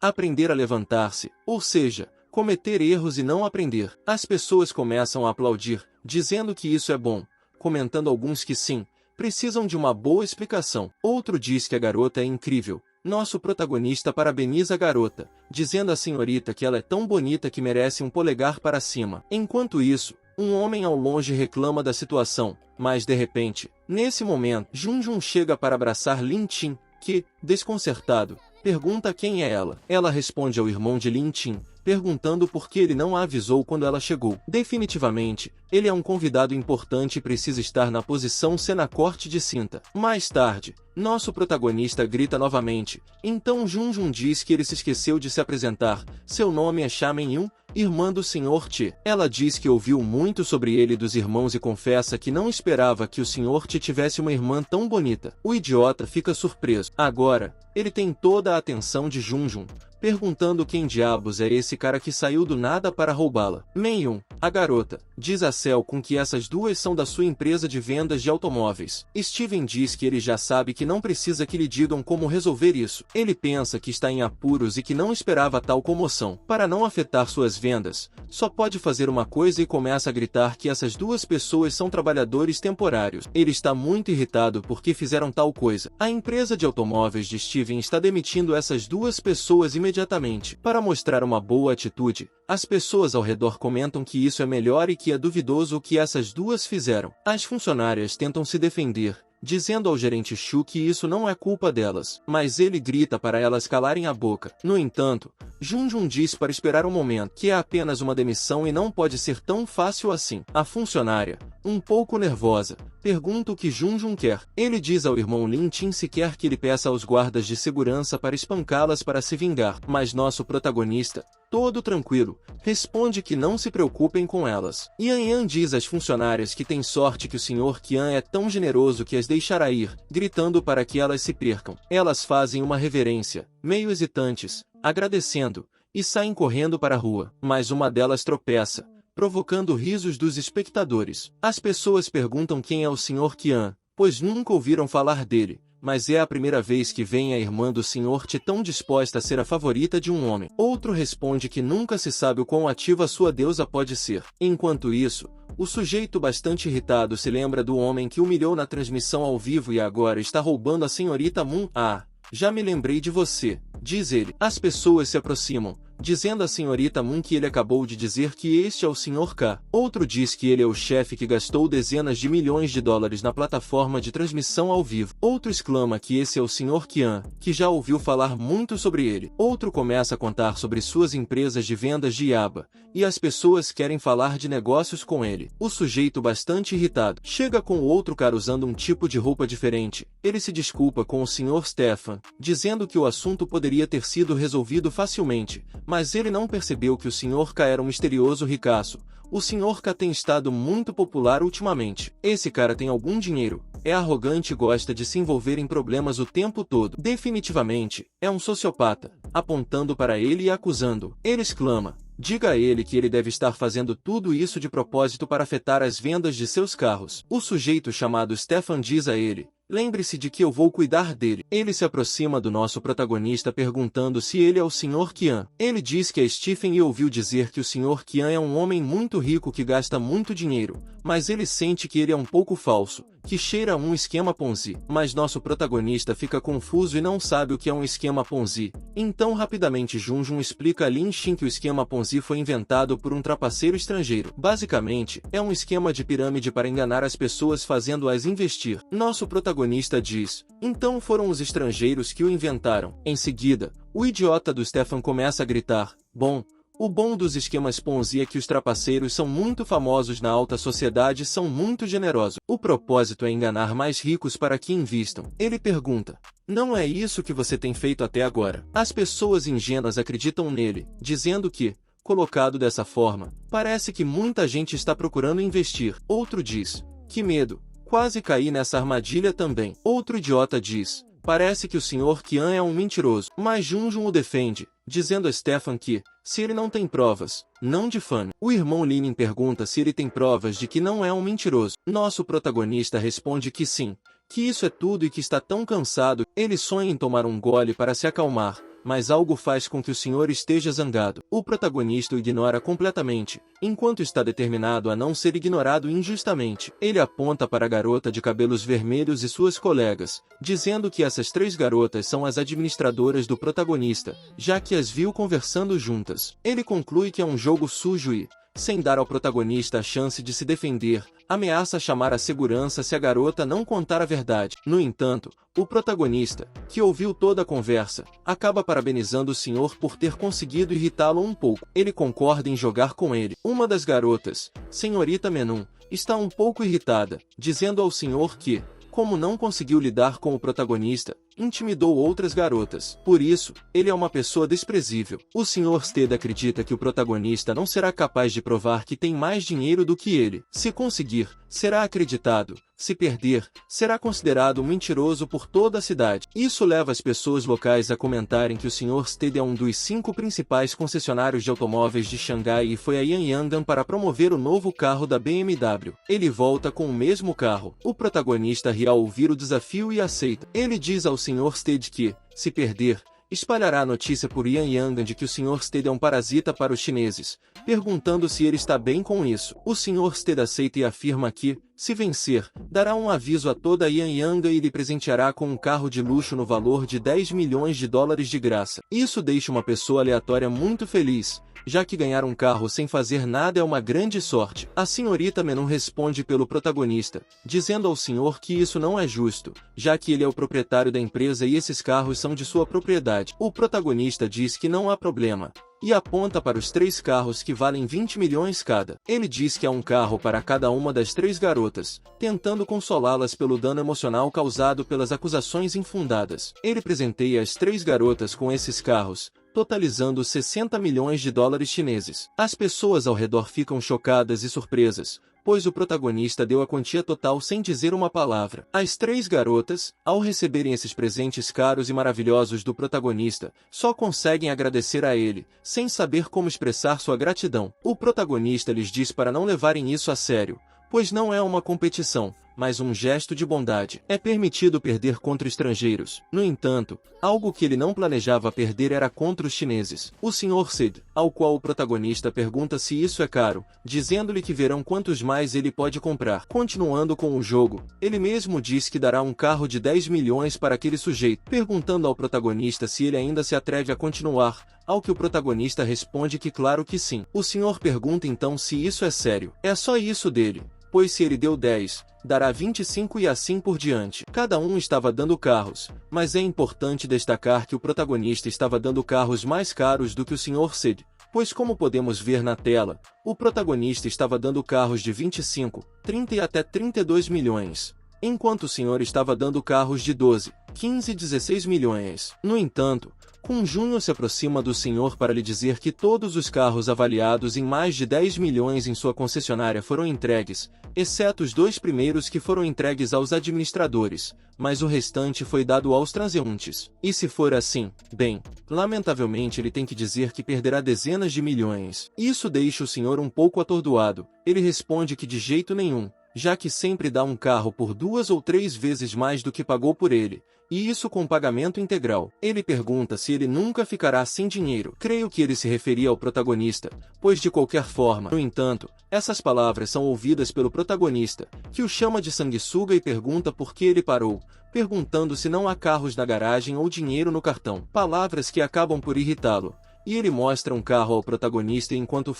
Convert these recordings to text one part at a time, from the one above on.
aprender a levantar-se, ou seja, cometer erros e não aprender. As pessoas começam a aplaudir, dizendo que isso é bom, comentando alguns que sim, precisam de uma boa explicação. Outro diz que a garota é incrível. Nosso protagonista parabeniza a garota, dizendo à senhorita que ela é tão bonita que merece um polegar para cima. Enquanto isso, um homem ao longe reclama da situação, mas de repente, nesse momento, Junjun chega para abraçar Lin Tin, que, desconcertado, pergunta quem é ela. Ela responde ao irmão de Lin Tin, perguntando por que ele não a avisou quando ela chegou. Definitivamente, ele é um convidado importante e precisa estar na posição C na corte de cinta. Mais tarde, nosso protagonista grita novamente, então Junjun diz que ele se esqueceu de se apresentar. Seu nome é Sha Men-yun, irmã do Sr. T. Ela diz que ouviu muito sobre ele e dos irmãos e confessa que não esperava que o Sr. T tivesse uma irmã tão bonita. O idiota fica surpreso. Agora, ele tem toda a atenção de Junjun, perguntando quem diabos é esse cara que saiu do nada para roubá-la. Men-yun, a garota, diz a Cell com que essas duas são da sua empresa de vendas de automóveis. Steven diz que ele já sabe que não precisa que lhe digam como resolver isso. Ele pensa que está em apuros e que não esperava tal comoção. Para não afetar suas vendas, só pode fazer uma coisa e começa a gritar que essas duas pessoas são trabalhadores temporários. Ele está muito irritado porque fizeram tal coisa. A empresa de automóveis de Steven está demitindo essas duas pessoas imediatamente. Para mostrar uma boa atitude, as pessoas ao redor comentam que isso é melhor e que é duvidoso o que essas duas fizeram. As funcionárias tentam se defender, dizendo ao gerente Shu que isso não é culpa delas, mas ele grita para elas calarem a boca. No entanto, Junjun diz para esperar um momento, que é apenas uma demissão e não pode ser tão fácil assim. A funcionária, um pouco nervosa, pergunta o que Junjun quer. Ele diz ao irmão Lin Tin se quer que ele peça aos guardas de segurança para espancá-las para se vingar, mas nosso protagonista, todo tranquilo, responde que não se preocupem com elas. Yan Yan diz às funcionárias que tem sorte que o Sr. Qian é tão generoso que as deixará ir, gritando para que elas se percam. Elas fazem uma reverência, meio hesitantes, agradecendo, e saem correndo para a rua. Mas uma delas tropeça, provocando risos dos espectadores. As pessoas perguntam quem é o Sr. Qian, pois nunca ouviram falar dele, mas é a primeira vez que vem a irmã do Sr. T tão disposta a ser a favorita de um homem. Outro responde que nunca se sabe o quão ativa sua deusa pode ser. Enquanto isso, o sujeito bastante irritado se lembra do homem que humilhou na transmissão ao vivo e agora está roubando a senhorita Moon. Ah, já me lembrei de você, diz ele. As pessoas se aproximam, dizendo à senhorita Moon que ele acabou de dizer que este é o Sr. K. Outro diz que ele é o chefe que gastou dezenas de milhões de dólares na plataforma de transmissão ao vivo. Outro exclama que esse é o Sr. Qian, que já ouviu falar muito sobre ele. Outro começa a contar sobre suas empresas de vendas de Yaba, e as pessoas querem falar de negócios com ele. O sujeito bastante irritado chega com o outro cara usando um tipo de roupa diferente. Ele se desculpa com o Sr. Stefan, dizendo que o assunto poderia ter sido resolvido facilmente, mas ele não percebeu que o Sr. K era um misterioso ricaço. O Sr. K tem estado muito popular ultimamente. Esse cara tem algum dinheiro, é arrogante e gosta de se envolver em problemas o tempo todo. Definitivamente, é um sociopata, apontando para ele e acusando. Ele exclama, diga a ele que ele deve estar fazendo tudo isso de propósito para afetar as vendas de seus carros. O sujeito chamado Stefan diz a ele, lembre-se de que eu vou cuidar dele. Ele se aproxima do nosso protagonista perguntando se ele é o Sr. Qian. Ele diz que é Stephen e ouviu dizer que o Sr. Qian é um homem muito rico que gasta muito dinheiro, mas ele sente que ele é um pouco falso, que cheira a um esquema Ponzi. Mas nosso protagonista fica confuso e não sabe o que é um esquema Ponzi. Então rapidamente Junjun explica a Lin Xin que o esquema Ponzi foi inventado por um trapaceiro estrangeiro. Basicamente, é um esquema de pirâmide para enganar as pessoas fazendo-as investir. Nosso protagonista diz, então foram os estrangeiros que o inventaram. Em seguida, o idiota do Stefan começa a gritar, bom, o bom dos esquemas Ponzi é que os trapaceiros são muito famosos na alta sociedade e são muito generosos. O propósito é enganar mais ricos para que invistam. Ele pergunta, não é isso que você tem feito até agora? As pessoas ingênuas acreditam nele, dizendo que, colocado dessa forma, parece que muita gente está procurando investir. Outro diz, que medo, quase caí nessa armadilha também. Outro idiota diz, parece que o Sr. Qian é um mentiroso. Mas Junjun o defende, dizendo a Stefan que, se ele não tem provas, não difame. O irmão Linin pergunta se ele tem provas de que não é um mentiroso. Nosso protagonista responde que sim, que isso é tudo e que está tão cansado, ele sonha em tomar um gole para se acalmar, mas algo faz com que o senhor esteja zangado. O protagonista o ignora completamente, enquanto está determinado a não ser ignorado injustamente. Ele aponta para a garota de cabelos vermelhos e suas colegas, dizendo que essas 3 garotas são as administradoras do protagonista, já que as viu conversando juntas. Ele conclui que é um jogo sujo e, sem dar ao protagonista a chance de se defender, ameaça chamar a segurança se a garota não contar a verdade. No entanto, o protagonista, que ouviu toda a conversa, acaba parabenizando o senhor por ter conseguido irritá-lo um pouco. Ele concorda em jogar com ele. Uma das garotas, Senhorita Menum, está um pouco irritada, dizendo ao senhor que, como não conseguiu lidar com o protagonista, intimidou outras garotas. Por isso, ele é uma pessoa desprezível. O Sr. Stead acredita que o protagonista não será capaz de provar que tem mais dinheiro do que ele. Se conseguir, será acreditado. Se perder, será considerado um mentiroso por toda a cidade. Isso leva as pessoas locais a comentarem que o Sr. Stead é um dos 5 principais concessionários de automóveis de Xangai e foi a Yanyangan para promover o novo carro da BMW. Ele volta com o mesmo carro. O protagonista ri ao ouvir o desafio e aceita. Ele diz ao Sr. Stead que, se perder, espalhará a notícia por Yanyangan de que o Sr. Stead é um parasita para os chineses, perguntando se ele está bem com isso. O Sr. Stead aceita e afirma que, se vencer, dará um aviso a toda a Yanyangan e lhe presenteará com um carro de luxo no valor de 10 milhões de dólares de graça. Isso deixa uma pessoa aleatória muito feliz, já que ganhar um carro sem fazer nada é uma grande sorte. A senhorita Menum responde pelo protagonista, dizendo ao senhor que isso não é justo, já que ele é o proprietário da empresa e esses carros são de sua propriedade. O protagonista diz que não há problema, e aponta para os 3 carros que valem 20 milhões cada. Ele diz que há um carro para cada uma das 3 garotas, tentando consolá-las pelo dano emocional causado pelas acusações infundadas. Ele presenteia as 3 garotas com esses carros, totalizando 60 milhões de dólares chineses. As pessoas ao redor ficam chocadas e surpresas, pois o protagonista deu a quantia total sem dizer uma palavra. As 3 garotas, ao receberem esses presentes caros e maravilhosos do protagonista, só conseguem agradecer a ele, sem saber como expressar sua gratidão. O protagonista lhes diz para não levarem isso a sério, pois não é uma competição, mas um gesto de bondade. É permitido perder contra estrangeiros. No entanto, algo que ele não planejava perder era contra os chineses. O Sr. Sid, ao qual o protagonista pergunta se isso é caro, dizendo-lhe que verão quantos mais ele pode comprar. Continuando com o jogo, ele mesmo diz que dará um carro de 10 milhões para aquele sujeito, perguntando ao protagonista se ele ainda se atreve a continuar, ao que o protagonista responde que claro que sim. O senhor pergunta então se isso é sério. É só isso dele, pois se ele deu 10, dará 25 e assim por diante. Cada um estava dando carros, mas é importante destacar que o protagonista estava dando carros mais caros do que o Sr. Sid, pois como podemos ver na tela, o protagonista estava dando carros de 25, 30 e até 32 milhões, enquanto o senhor estava dando carros de 12, 15 e 16 milhões. No entanto, Kun Júnior se aproxima do senhor para lhe dizer que todos os carros avaliados em mais de 10 milhões em sua concessionária foram entregues, exceto os 2 primeiros que foram entregues aos administradores, mas o restante foi dado aos transeuntes. E se for assim, bem, lamentavelmente ele tem que dizer que perderá dezenas de milhões. Isso deixa o senhor um pouco atordoado. Ele responde que de jeito nenhum, já que sempre dá um carro por 2 ou 3 vezes mais do que pagou por ele, e isso com pagamento integral. Ele pergunta se ele nunca ficará sem dinheiro. Creio que ele se referia ao protagonista, pois de qualquer forma, no entanto, essas palavras são ouvidas pelo protagonista, que o chama de sanguessuga e pergunta por que ele parou, perguntando se não há carros na garagem ou dinheiro no cartão. Palavras que acabam por irritá-lo, e ele mostra um carro ao protagonista enquanto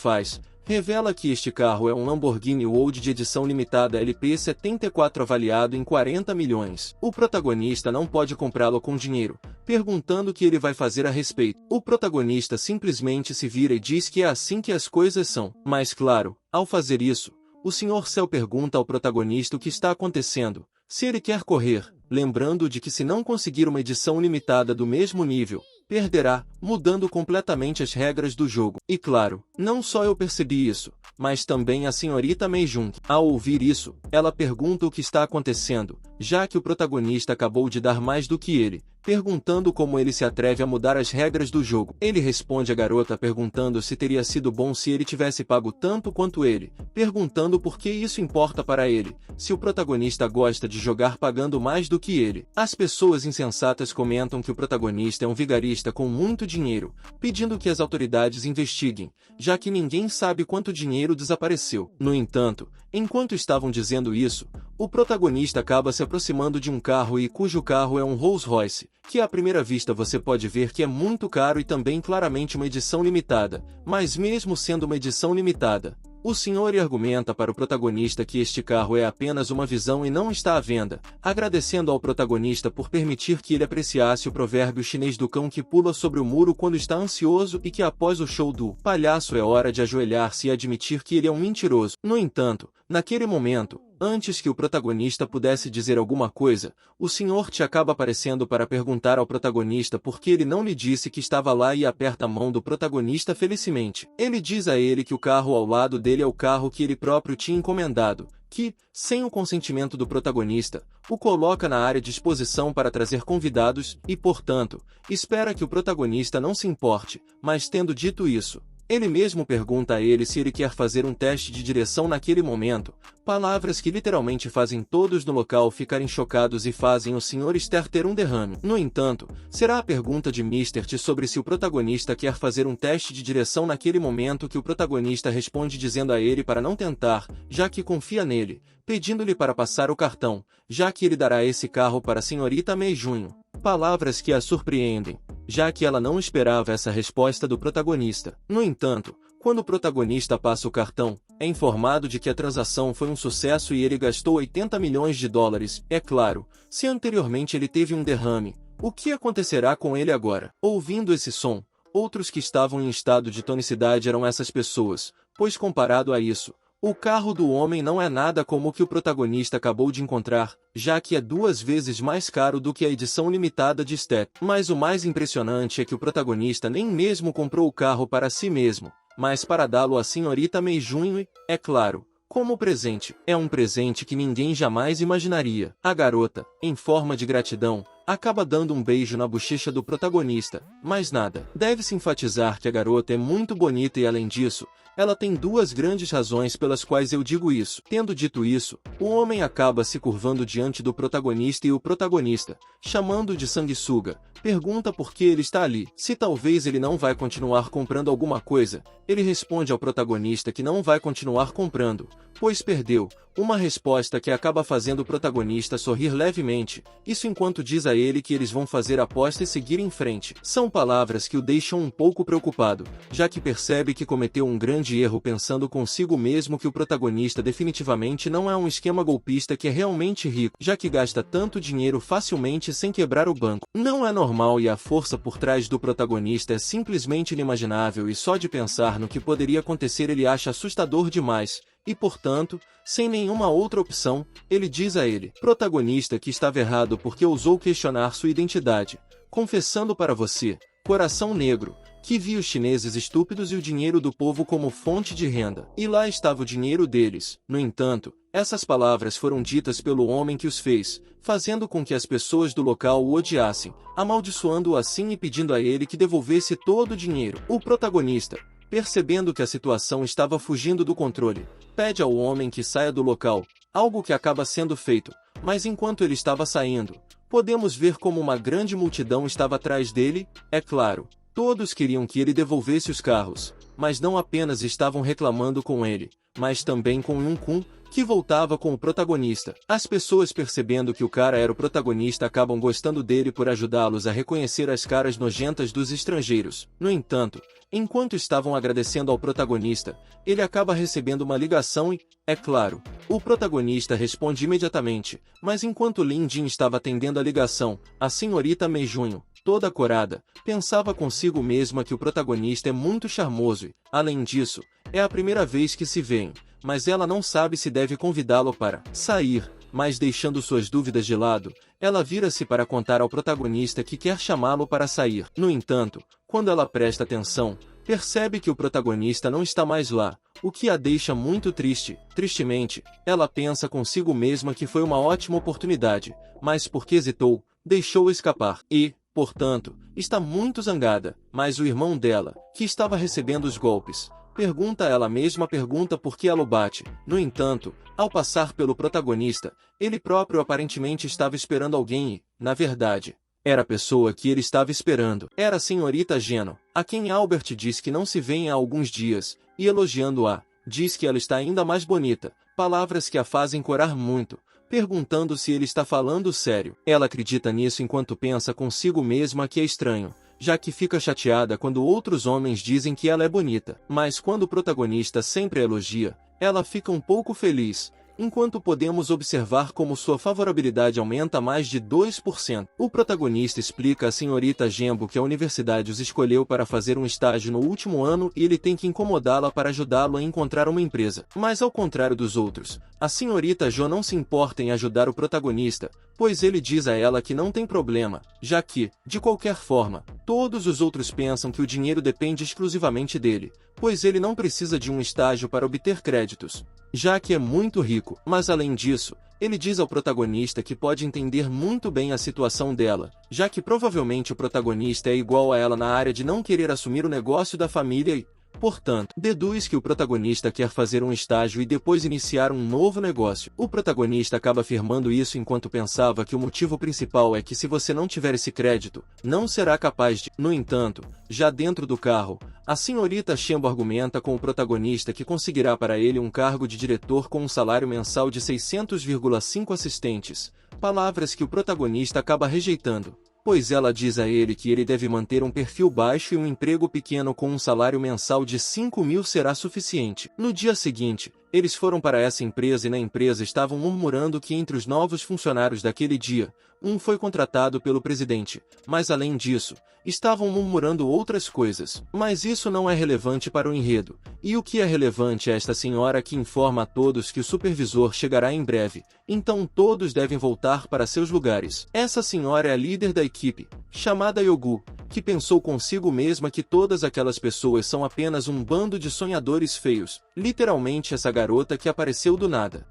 revela que este carro é um Lamborghini Gold de edição limitada LP74 avaliado em 40 milhões. O protagonista não pode comprá-lo com dinheiro, perguntando o que ele vai fazer a respeito. O protagonista simplesmente se vira e diz que é assim que as coisas são. Mas claro, ao fazer isso, o Sr. Cell pergunta ao protagonista o que está acontecendo, se ele quer correr, lembrando de que se não conseguir uma edição limitada do mesmo nível, perderá, mudando completamente as regras do jogo. E claro, Não só eu percebi isso, mas também a senhorita Mei Jung. Ao ouvir isso, ela pergunta o que está acontecendo, já que o protagonista acabou de dar mais do que ele, perguntando como ele se atreve a mudar as regras do jogo. Ele responde à garota perguntando se teria sido bom se ele tivesse pago tanto quanto ele, perguntando por que isso importa para ele, se o protagonista gosta de jogar pagando mais do que ele. As pessoas insensatas comentam que o protagonista é um vigarista com muito dinheiro, pedindo que as autoridades investiguem, já que ninguém sabe quanto dinheiro desapareceu. No entanto, enquanto estavam dizendo isso, o protagonista acaba se aproximando de um carro cujo carro é um Rolls-Royce, que à primeira vista você pode ver que é muito caro e também claramente uma edição limitada, mas mesmo sendo uma edição limitada, o senhor argumenta para o protagonista que este carro é apenas uma visão e não está à venda, agradecendo ao protagonista por permitir que ele apreciasse o provérbio chinês do cão que pula sobre o muro quando está ansioso e que após o show do palhaço é hora de ajoelhar-se e admitir que ele é um mentiroso. No entanto, naquele momento, antes que o protagonista pudesse dizer alguma coisa, o Sr. T acaba aparecendo para perguntar ao protagonista por que ele não lhe disse que estava lá e aperta a mão do protagonista felicemente. Ele diz a ele que o carro ao lado dele é o carro que ele próprio tinha encomendado, que, sem o consentimento do protagonista, o coloca na área de exposição para trazer convidados e, portanto, espera que o protagonista não se importe, mas tendo dito isso, ele mesmo pergunta a ele se ele quer fazer um teste de direção naquele momento, palavras que literalmente fazem todos no local ficarem chocados e fazem o Sr. Esther ter um derrame. No entanto, será a pergunta de Mr. T sobre se o protagonista quer fazer um teste de direção naquele momento que o protagonista responde dizendo a ele para não tentar, já que confia nele, pedindo-lhe para passar o cartão, já que ele dará esse carro para a senhorita Mei Junho. Palavras que a surpreendem, já que ela não esperava essa resposta do protagonista. No entanto, quando o protagonista passa o cartão, é informado de que a transação foi um sucesso e ele gastou 80 milhões de dólares. É claro, se anteriormente ele teve um derrame, o que acontecerá com ele agora? Ouvindo esse som, outros que estavam em estado de tonicidade eram essas pessoas, pois comparado a isso, o carro do homem não é nada como o que o protagonista acabou de encontrar, já que é 2 vezes mais caro do que a edição limitada de Step. Mas o mais impressionante é que o protagonista nem mesmo comprou o carro para si mesmo, mas para dá-lo à senhorita Mei Junho e, é claro, como presente. É um presente que ninguém jamais imaginaria. A garota, em forma de gratidão, acaba dando um beijo na bochecha do protagonista, mas nada. Deve-se enfatizar que a garota é muito bonita e além disso, ela tem 2 grandes razões pelas quais eu digo isso. Tendo dito isso, o homem acaba se curvando diante do protagonista e o protagonista, chamando de sanguessuga, pergunta por que ele está ali. Se talvez ele não vai continuar comprando alguma coisa, ele responde ao protagonista que não vai continuar comprando, pois perdeu, uma resposta que acaba fazendo o protagonista sorrir levemente, isso enquanto diz a ele que eles vão fazer a aposta e seguir em frente. São palavras que o deixam um pouco preocupado, já que percebe que cometeu um grande erro pensando consigo mesmo que o protagonista definitivamente não é um esquema golpista que é realmente rico, já que gasta tanto dinheiro facilmente sem quebrar o banco. Não é normal e a força por trás do protagonista é simplesmente inimaginável e só de pensar no que poderia acontecer ele acha assustador demais. E, portanto, sem nenhuma outra opção, ele diz a ele, protagonista, que estava errado porque ousou questionar sua identidade, confessando para você, coração negro, que via os chineses estúpidos e o dinheiro do povo como fonte de renda. E lá estava o dinheiro deles. No entanto, essas palavras foram ditas pelo homem que os fez, fazendo com que as pessoas do local o odiassem, amaldiçoando-o assim e pedindo a ele que devolvesse todo o dinheiro. O protagonista, percebendo que a situação estava fugindo do controle, pede ao homem que saia do local, algo que acaba sendo feito, mas enquanto ele estava saindo, podemos ver como uma grande multidão estava atrás dele, é claro. Todos queriam que ele devolvesse os carros, mas não apenas estavam reclamando com ele, mas também com Yun Kun, que voltava com o protagonista. As pessoas percebendo que o cara era o protagonista acabam gostando dele por ajudá-los a reconhecer as caras nojentas dos estrangeiros. No entanto, enquanto estavam agradecendo ao protagonista, ele acaba recebendo uma ligação e, é claro, o protagonista responde imediatamente, mas enquanto Lin Jin estava atendendo a ligação, a senhorita Mei Junho, toda corada, pensava consigo mesma que o protagonista é muito charmoso e, além disso, é a primeira vez que se veem, mas ela não sabe se deve convidá-lo para sair, mas deixando suas dúvidas de lado, ela vira-se para contar ao protagonista que quer chamá-lo para sair. No entanto, quando ela presta atenção, Percebe que o protagonista não está mais lá, o que a deixa muito triste. Tristemente, ela pensa consigo mesma que foi uma ótima oportunidade, mas porque hesitou, deixou escapar e, portanto, está muito zangada. Mas o irmão dela, que estava recebendo os golpes, pergunta a ela mesma a pergunta por que ela o bate. No entanto, ao passar pelo protagonista, ele próprio aparentemente estava esperando alguém e, na verdade, era a pessoa que ele estava esperando. Era a senhorita Geno, a quem Albert diz que não se vê há alguns dias, e elogiando-a, diz que ela está ainda mais bonita, palavras que a fazem corar muito, perguntando se ele está falando sério. Ela acredita nisso enquanto pensa consigo mesma que é estranho, já que fica chateada quando outros homens dizem que ela é bonita. Mas quando o protagonista sempre a elogia, ela fica um pouco feliz, enquanto podemos observar como sua favorabilidade aumenta mais de 2%. O protagonista explica à senhorita Gembo que a universidade os escolheu para fazer um estágio no último ano e ele tem que incomodá-la para ajudá-lo a encontrar uma empresa. Mas ao contrário dos outros, a senhorita Jo não se importa em ajudar o protagonista, pois ele diz a ela que não tem problema, já que, de qualquer forma, todos os outros pensam que o dinheiro depende exclusivamente dele, pois ele não precisa de um estágio para obter créditos, já que é muito rico. Mas além disso, ele diz ao protagonista que pode entender muito bem a situação dela, já que provavelmente o protagonista é igual a ela na área de não querer assumir o negócio da família e, portanto, deduz que o protagonista quer fazer um estágio e depois iniciar um novo negócio. O protagonista acaba afirmando isso enquanto pensava que o motivo principal é que se você não tiver esse crédito, não será capaz de... No entanto, já dentro do carro, a senhorita Shambo argumenta com o protagonista que conseguirá para ele um cargo de diretor com um salário mensal de 600,5 assistentes, palavras que o protagonista acaba rejeitando, pois ela diz a ele que ele deve manter um perfil baixo e um emprego pequeno com um salário mensal de 5.000 será suficiente. No dia seguinte, eles foram para essa empresa e na empresa estavam murmurando que entre os novos funcionários daquele dia, um foi contratado pelo presidente, mas além disso, estavam murmurando outras coisas. Mas isso não é relevante para o enredo, e o que é relevante é esta senhora que informa a todos que o supervisor chegará em breve, então todos devem voltar para seus lugares. Essa senhora é a líder da equipe, chamada Yogu, que pensou consigo mesma que todas aquelas pessoas são apenas um bando de sonhadores feios, literalmente essa garota que apareceu do nada.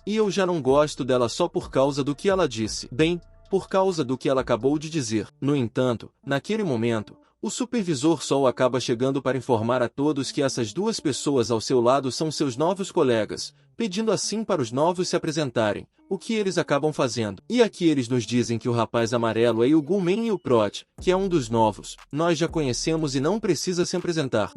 E eu já não gosto dela só por causa do que ela disse. Bem, por causa do que ela acabou de dizer. No entanto, naquele momento, o supervisor Sol acaba chegando para informar a todos que essas duas pessoas ao seu lado são seus novos colegas, pedindo assim para os novos se apresentarem, o que eles acabam fazendo. E aqui eles nos dizem que o rapaz amarelo é o Gumen e o Prot, que é um dos novos. Nós já conhecemos e não precisa se apresentar.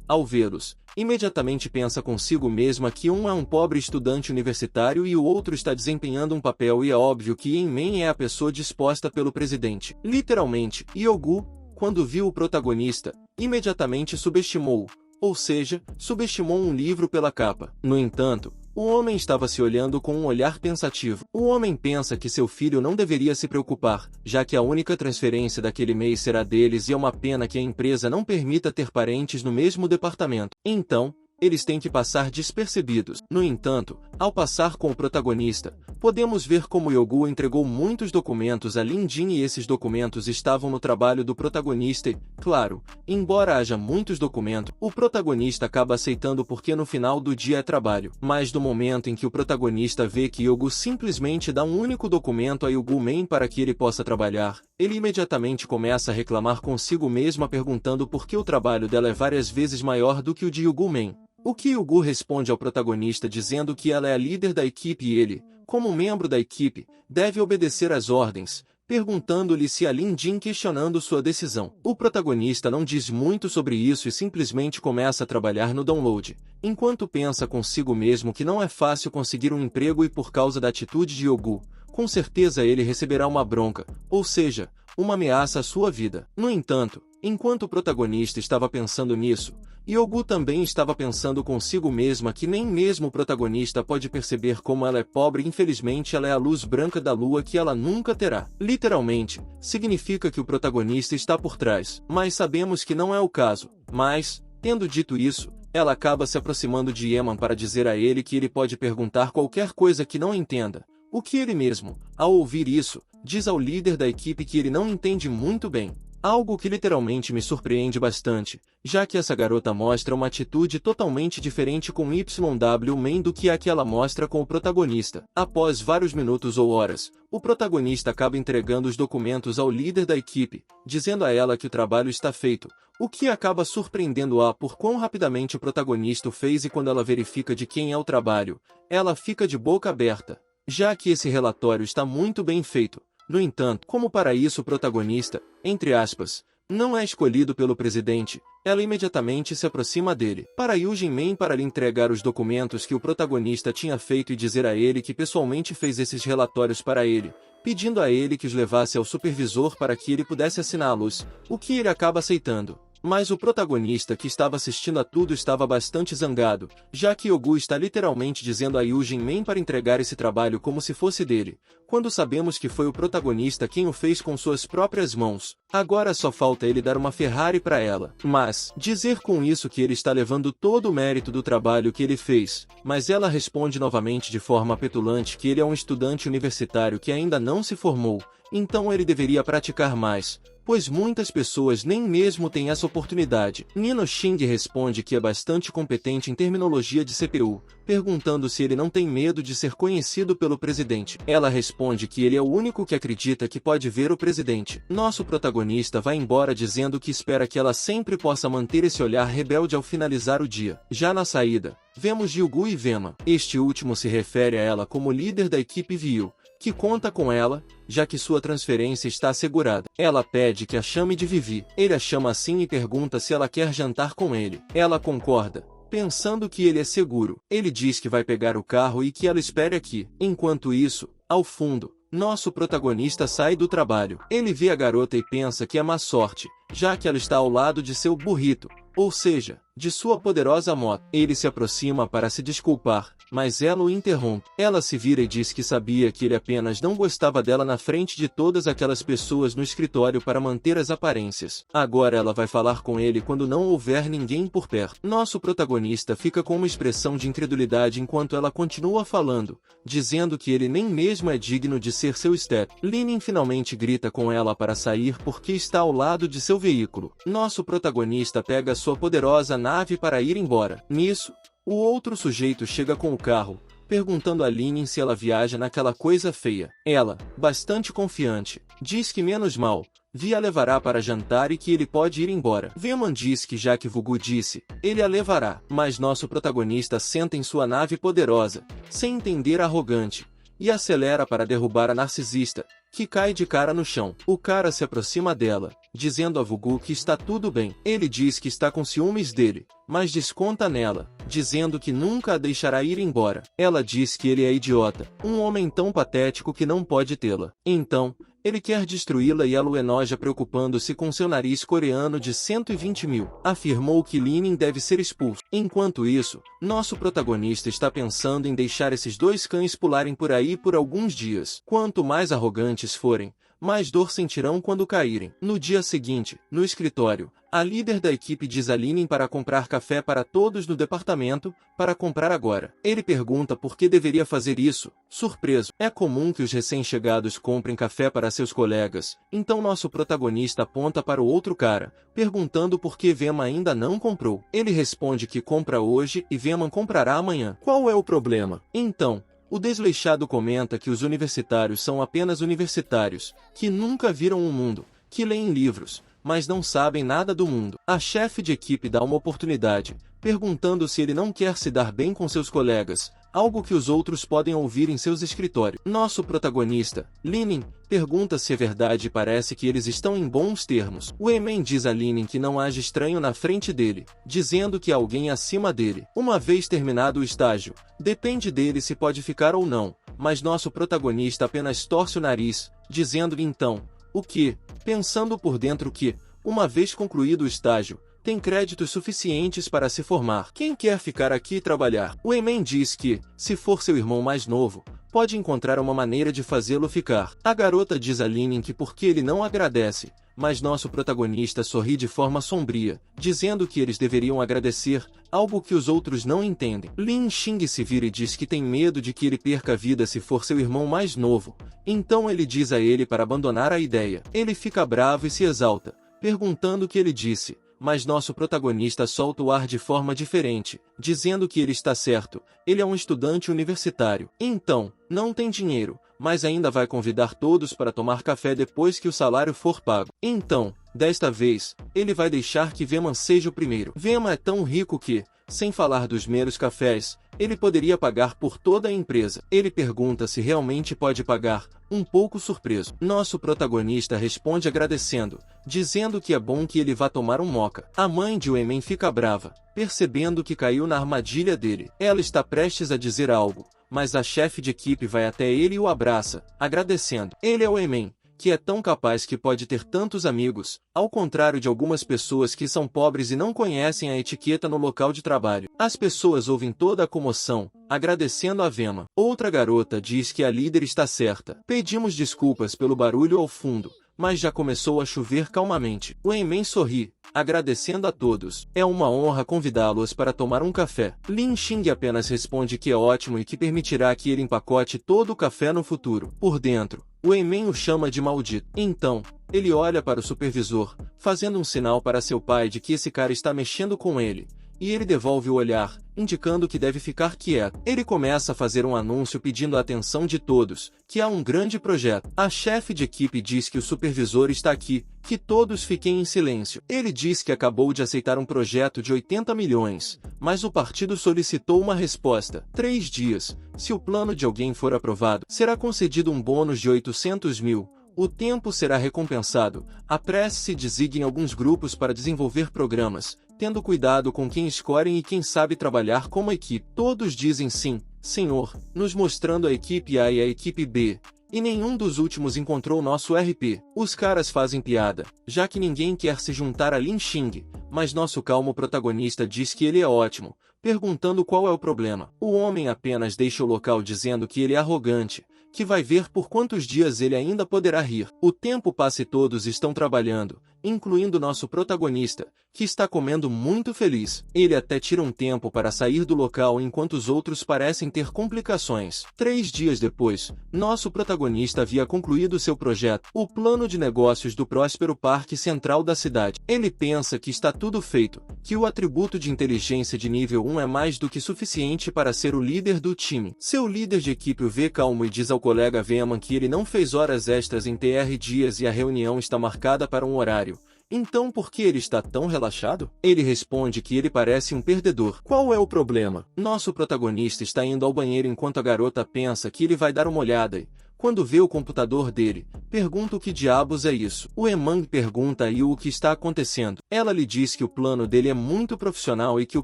Ao vê-los, imediatamente pensa consigo mesma que um é um pobre estudante universitário e o outro está desempenhando um papel e é óbvio que Yenmen é a pessoa disposta pelo presidente. Literalmente, Yogu, quando viu o protagonista, imediatamente subestimou-o, ou seja, subestimou um livro pela capa. No entanto, o homem estava se olhando com um olhar pensativo. O homem pensa que seu filho não deveria se preocupar, já que a única transferência daquele mês será deles e é uma pena que a empresa não permita ter parentes no mesmo departamento. Então, eles têm que passar despercebidos. No entanto, ao passar com o protagonista, podemos ver como Yogu entregou muitos documentos a Lin Jin e esses documentos estavam no trabalho do protagonista e, claro, embora haja muitos documentos, o protagonista acaba aceitando porque no final do dia é trabalho. Mas no momento em que o protagonista vê que Yogu simplesmente dá um único documento a Yogu Men para que ele possa trabalhar, ele imediatamente começa a reclamar consigo mesma perguntando por que o trabalho dela é várias vezes maior do que o de Yogu Men. O que Yogu responde ao protagonista dizendo que ela é a líder da equipe e ele, como membro da equipe, deve obedecer às ordens, perguntando-lhe se a Lin Jin questionando sua decisão. O protagonista não diz muito sobre isso e simplesmente começa a trabalhar no download, enquanto pensa consigo mesmo que não é fácil conseguir um emprego e por causa da atitude de Yogu, com certeza ele receberá uma bronca, ou seja, uma ameaça à sua vida. No entanto, enquanto o protagonista estava pensando nisso, Yogu também estava pensando consigo mesma que nem mesmo o protagonista pode perceber como ela é pobre e infelizmente ela é a luz branca da lua que ela nunca terá. Literalmente, significa que o protagonista está por trás, mas sabemos que não é o caso. Mas, tendo dito isso, ela acaba se aproximando de Yeman para dizer a ele que ele pode perguntar qualquer coisa que não entenda. O que ele mesmo, ao ouvir isso, diz ao líder da equipe que ele não entende muito bem. Algo que literalmente me surpreende bastante, já que essa garota mostra uma atitude totalmente diferente com YW Man do que a que ela mostra com o protagonista. Após vários minutos ou horas, o protagonista acaba entregando os documentos ao líder da equipe, dizendo a ela que o trabalho está feito, o que acaba surpreendendo-a por quão rapidamente o protagonista o fez, e quando ela verifica de quem é o trabalho, ela fica de boca aberta, já que esse relatório está muito bem feito. No entanto, como para isso o protagonista, entre aspas, não é escolhido pelo presidente, ela imediatamente se aproxima dele, para Yujin Man, para lhe entregar os documentos que o protagonista tinha feito e dizer a ele que pessoalmente fez esses relatórios para ele, pedindo a ele que os levasse ao supervisor para que ele pudesse assiná-los, o que ele acaba aceitando. Mas o protagonista que estava assistindo a tudo estava bastante zangado, já que Yogu está literalmente dizendo a Yujin Man para entregar esse trabalho como se fosse dele, quando sabemos que foi o protagonista quem o fez com suas próprias mãos. Agora só falta ele dar uma Ferrari para ela. Mas, dizer com isso que ele está levando todo o mérito do trabalho que ele fez, mas ela responde novamente de forma petulante que ele é um estudante universitário que ainda não se formou, então ele deveria praticar mais, pois muitas pessoas nem mesmo têm essa oportunidade. Nino Xing responde que é bastante competente em terminologia de CPU, perguntando se ele não tem medo de ser conhecido pelo presidente. Ela responde que ele é o único que acredita que pode ver o presidente. Nosso protagonista vai embora dizendo que espera que ela sempre possa manter esse olhar rebelde ao finalizar o dia. Já na saída, vemos Ryugu e Vema. Este último se refere a ela como líder da equipe Viu, que conta com ela, já que sua transferência está assegurada. Ela pede que a chame de Vivi. Ele a chama assim e pergunta se ela quer jantar com ele. Ela concorda, pensando que ele é seguro. Ele diz que vai pegar o carro e que ela espere aqui. Enquanto isso, ao fundo, nosso protagonista sai do trabalho. Ele vê a garota e pensa que é má sorte, já que ela está ao lado de seu burrito, ou seja, de sua poderosa moto. Ele se aproxima para se desculpar, mas ela o interrompe. Ela se vira e diz que sabia que ele apenas não gostava dela na frente de todas aquelas pessoas no escritório para manter as aparências. Agora ela vai falar com ele quando não houver ninguém por perto. Nosso protagonista fica com uma expressão de incredulidade enquanto ela continua falando, dizendo que ele nem mesmo é digno de ser seu step. Linin finalmente grita com ela para sair porque está ao lado de seu veículo. Nosso protagonista pega sua poderosa nave para ir embora. Nisso, o outro sujeito chega com o carro, perguntando a Linin se ela viaja naquela coisa feia. Ela, bastante confiante, diz que menos mal, Vi a levará para jantar e que ele pode ir embora. Veman diz que já que Vugu disse, ele a levará. Mas nosso protagonista senta em sua nave poderosa, sem entender arrogante, e acelera para derrubar a narcisista, que cai de cara no chão. O cara se aproxima dela, dizendo a Vugu que está tudo bem. Ele diz que está com ciúmes dele, mas desconta nela, dizendo que nunca a deixará ir embora.Ela diz que ele é idiota, um homem tão patético que não pode tê-la. Então, ele quer destruí-la e ela o enoja preocupando-se com seu nariz coreano de 120 mil. Afirmou que Linin deve ser expulso. Enquanto isso, nosso protagonista está pensando em deixar esses dois cães pularem por aí por alguns dias. Quanto mais arrogantes forem, mais dor sentirão quando caírem. No dia seguinte, no escritório, a líder da equipe diz a Linin para comprar café para todos no departamento, para comprar agora. Ele pergunta por que deveria fazer isso. Surpreso, é comum que os recém-chegados comprem café para seus colegas, então nosso protagonista aponta para o outro cara, perguntando por que Vema ainda não comprou. Ele responde que compra hoje e Vema comprará amanhã. Qual é o problema? Então, o desleixado comenta que os universitários são apenas universitários, que nunca viram o mundo, que leem livros, mas não sabem nada do mundo. A chefe de equipe dá uma oportunidade, perguntando se ele não quer se dar bem com seus colegas, algo que os outros podem ouvir em seus escritórios. Nosso protagonista, Linin, pergunta se é verdade e parece que eles estão em bons termos. O Emen diz a Linin que não age estranho na frente dele, dizendo que há alguém acima dele. Uma vez terminado o estágio, depende dele se pode ficar ou não, mas nosso protagonista apenas torce o nariz, dizendo então, o que, pensando por dentro que, uma vez concluído o estágio, tem créditos suficientes para se formar. Quem quer ficar aqui e trabalhar? O Emen diz que, se for seu irmão mais novo, pode encontrar uma maneira de fazê-lo ficar. A garota diz a Linin que porque ele não agradece, mas nosso protagonista sorri de forma sombria, dizendo que eles deveriam agradecer, algo que os outros não entendem. Lin Xing se vira e diz que tem medo de que ele perca a vida se for seu irmão mais novo, então ele diz a ele para abandonar a ideia. Ele fica bravo e se exalta, perguntando o que ele disse, mas nosso protagonista solta o ar de forma diferente, dizendo que ele está certo, ele é um estudante universitário. Então, não tem dinheiro, mas ainda vai convidar todos para tomar café depois que o salário for pago. Então, desta vez, ele vai deixar que Veman seja o primeiro. Veman é tão rico que, sem falar dos meros cafés, ele poderia pagar por toda a empresa. Ele pergunta se realmente pode pagar, um pouco surpreso. Nosso protagonista responde agradecendo, dizendo que é bom que ele vá tomar um moca. A mãe de Wayman fica brava, percebendo que caiu na armadilha dele. Ela está prestes a dizer algo, mas a chefe de equipe vai até ele e o abraça, agradecendo. Ele é o Wayman, que é tão capaz que pode ter tantos amigos, ao contrário de algumas pessoas que são pobres e não conhecem a etiqueta no local de trabalho. As pessoas ouvem toda a comoção, agradecendo a Veman. Outra garota diz que a líder está certa. Pedimos desculpas pelo barulho ao fundo, mas já começou a chover calmamente. Wayman sorri, agradecendo a todos. É uma honra convidá-los para tomar um café. Lin Xing apenas responde que é ótimo e que permitirá que ele empacote todo o café no futuro. Por dentro, Wayman o chama de maldito. Então, ele olha para o supervisor, fazendo um sinal para seu pai de que esse cara está mexendo com ele, e ele devolve o olhar, indicando que deve ficar quieto. Ele começa a fazer um anúncio pedindo a atenção de todos, que há um grande projeto. A chefe de equipe diz que o supervisor está aqui, que todos fiquem em silêncio. Ele diz que acabou de aceitar um projeto de 80 milhões, mas o partido solicitou uma resposta. 3 dias. Se o plano de alguém for aprovado, será concedido um bônus de 800 mil. O tempo será recompensado. Apresse-se e designe alguns grupos para desenvolver programas, tendo cuidado com quem escolhem e quem sabe trabalhar como equipe. Todos dizem sim, senhor, nos mostrando a equipe A e a equipe B. E nenhum dos últimos encontrou nosso RP. Os caras fazem piada, já que ninguém quer se juntar a Lin Xing, mas nosso calmo protagonista diz que ele é ótimo, perguntando qual é o problema. O homem apenas deixa o local dizendo que ele é arrogante, que vai ver por quantos dias ele ainda poderá rir. O tempo passa e todos estão trabalhando, incluindo nosso protagonista, que está comendo muito feliz. Ele até tira um tempo para sair do local enquanto os outros parecem ter complicações. 3 dias depois, nosso protagonista havia concluído seu projeto, o plano de negócios do próspero parque central da cidade. Ele pensa que está tudo feito, que o atributo de inteligência de nível 1 é mais do que suficiente para ser o líder do time. Seu líder de equipe o vê calmo e diz ao colega Veman que ele não fez horas extras em TR dias e a reunião está marcada para um horário. Então por que ele está tão relaxado? Ele responde que ele parece um perdedor. Qual é o problema? Nosso protagonista está indo ao banheiro enquanto a garota pensa que ele vai dar uma olhada e, quando vê o computador dele, pergunta o que diabos é isso. O Emang pergunta a Yu o que está acontecendo. Ela lhe diz que o plano dele é muito profissional e que o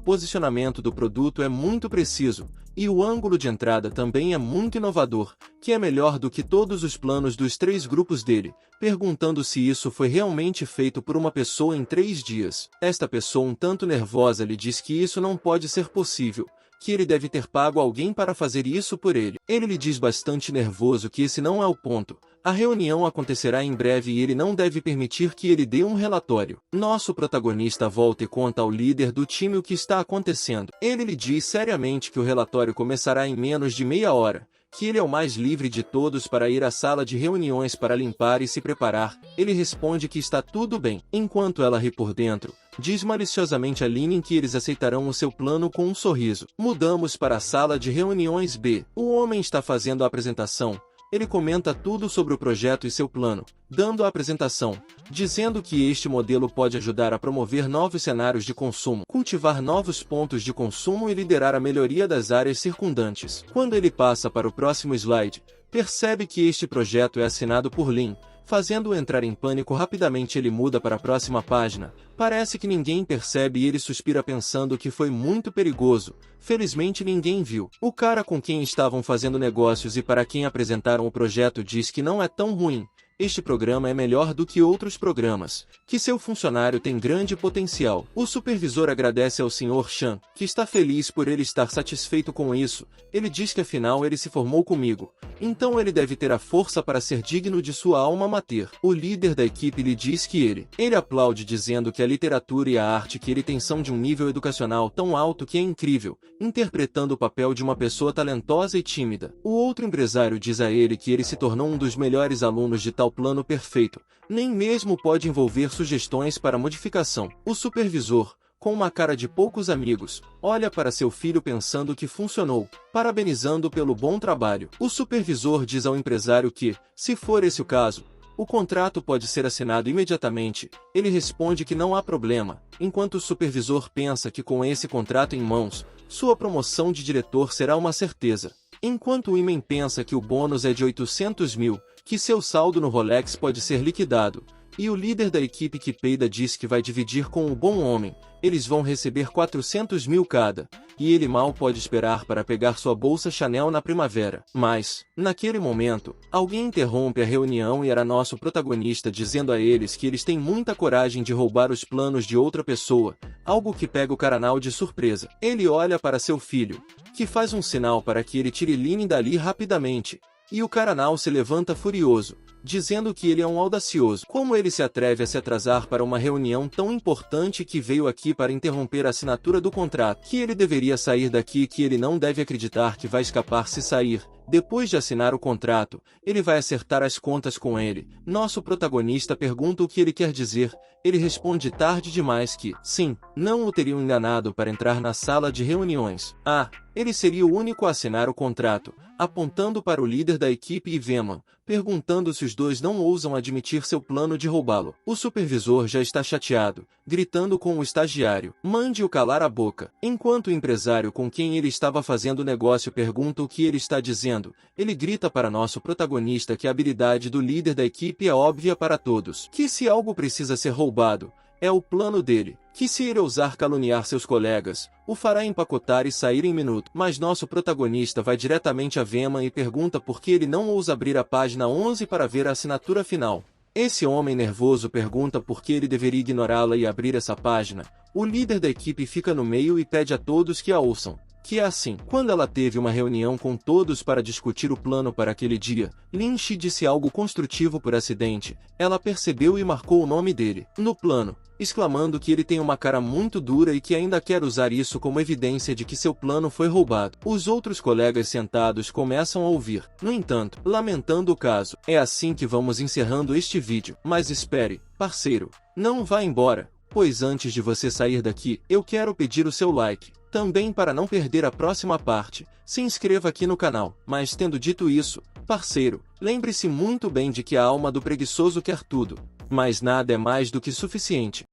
posicionamento do produto é muito preciso, e o ângulo de entrada também é muito inovador, que é melhor do que todos os planos dos 3 grupos dele, perguntando se isso foi realmente feito por uma pessoa em 3 dias. Esta pessoa um tanto nervosa lhe diz que isso não pode ser possível, que ele deve ter pago alguém para fazer isso por ele. Ele lhe diz bastante nervoso que esse não é o ponto. A reunião acontecerá em breve e ele não deve permitir que ele dê um relatório. Nosso protagonista volta e conta ao líder do time o que está acontecendo. Ele lhe diz seriamente que o relatório começará em menos de meia hora, que ele é o mais livre de todos para ir à sala de reuniões para limpar e se preparar. Ele responde que está tudo bem. Enquanto ela ri por dentro, diz maliciosamente a Lin que eles aceitarão o seu plano com um sorriso. Mudamos para a sala de reuniões B. O homem está fazendo a apresentação. Ele comenta tudo sobre o projeto e seu plano, dando a apresentação, dizendo que este modelo pode ajudar a promover novos cenários de consumo, cultivar novos pontos de consumo e liderar a melhoria das áreas circundantes. Quando ele passa para o próximo slide, percebe que este projeto é assinado por Lin. Fazendo-o entrar em pânico rapidamente, ele muda para a próxima página. Parece que ninguém percebe e ele suspira pensando que foi muito perigoso. Felizmente ninguém viu. O cara com quem estavam fazendo negócios e para quem apresentaram o projeto diz que não é tão ruim. Este programa é melhor do que outros programas, que seu funcionário tem grande potencial. O supervisor agradece ao Sr. Chan, que está feliz por ele estar satisfeito com isso. Ele diz que afinal ele se formou comigo, então ele deve ter a força para ser digno de sua alma mater. O líder da equipe lhe diz que ele aplaude dizendo que a literatura e a arte que ele tem são de um nível educacional tão alto que é incrível, interpretando o papel de uma pessoa talentosa e tímida. O outro empresário diz a ele que ele se tornou um dos melhores alunos de tal plano perfeito, nem mesmo pode envolver sugestões para modificação. O supervisor, com uma cara de poucos amigos, olha para seu filho pensando que funcionou, parabenizando pelo bom trabalho. O supervisor diz ao empresário que, se for esse o caso, o contrato pode ser assinado imediatamente. Ele responde que não há problema, enquanto o supervisor pensa que com esse contrato em mãos, sua promoção de diretor será uma certeza. Enquanto o Imen pensa que o bônus é de 800 mil, que seu saldo no Rolex pode ser liquidado, e o líder da equipe que peida diz que vai dividir com o bom homem, eles vão receber 400 mil cada, e ele mal pode esperar para pegar sua bolsa Chanel na primavera. Mas, naquele momento, alguém interrompe a reunião e era nosso protagonista dizendo a eles que eles têm muita coragem de roubar os planos de outra pessoa, algo que pega o Caranal de surpresa. Ele olha para seu filho, que faz um sinal para que ele tire Lynn dali rapidamente, e o Caranal se levanta furioso, dizendo que ele é um audacioso. Como ele se atreve a se atrasar para uma reunião tão importante que veio aqui para interromper a assinatura do contrato? Que ele deveria sair daqui e que ele não deve acreditar que vai escapar se sair. Depois de assinar o contrato, ele vai acertar as contas com ele. Nosso protagonista pergunta o que ele quer dizer. Ele responde tarde demais que, sim, não o teriam enganado para entrar na sala de reuniões. Ele seria o único a assinar o contrato, apontando para o líder da equipe e Veman, perguntando se os dois não ousam admitir seu plano de roubá-lo. O supervisor já está chateado, gritando com o estagiário, mande-o calar a boca. Enquanto o empresário com quem ele estava fazendo negócio pergunta o que ele está dizendo, ele grita para nosso protagonista que a habilidade do líder da equipe é óbvia para todos, que se algo precisa ser roubado, é o plano dele, que se ele ousar caluniar seus colegas, o fará empacotar e sair em minuto. Mas nosso protagonista vai diretamente a Veman e pergunta por que ele não ousa abrir a página 11 para ver a assinatura final. Esse homem nervoso pergunta por que ele deveria ignorá-la e abrir essa página. O líder da equipe fica no meio e pede a todos que a ouçam. Que é assim. Quando ela teve uma reunião com todos para discutir o plano para aquele dia, Lynch disse algo construtivo por acidente. Ela percebeu e marcou o nome dele no plano, exclamando que ele tem uma cara muito dura e que ainda quer usar isso como evidência de que seu plano foi roubado. Os outros colegas sentados começam a ouvir, no entanto, lamentando o caso. É assim que vamos encerrando este vídeo. Mas espere, parceiro, não vá embora, pois antes de você sair daqui, eu quero pedir o seu like. Também para não perder a próxima parte, se inscreva aqui no canal. Mas tendo dito isso, parceiro, lembre-se muito bem de que a alma do preguiçoso quer tudo, mas nada é mais do que suficiente.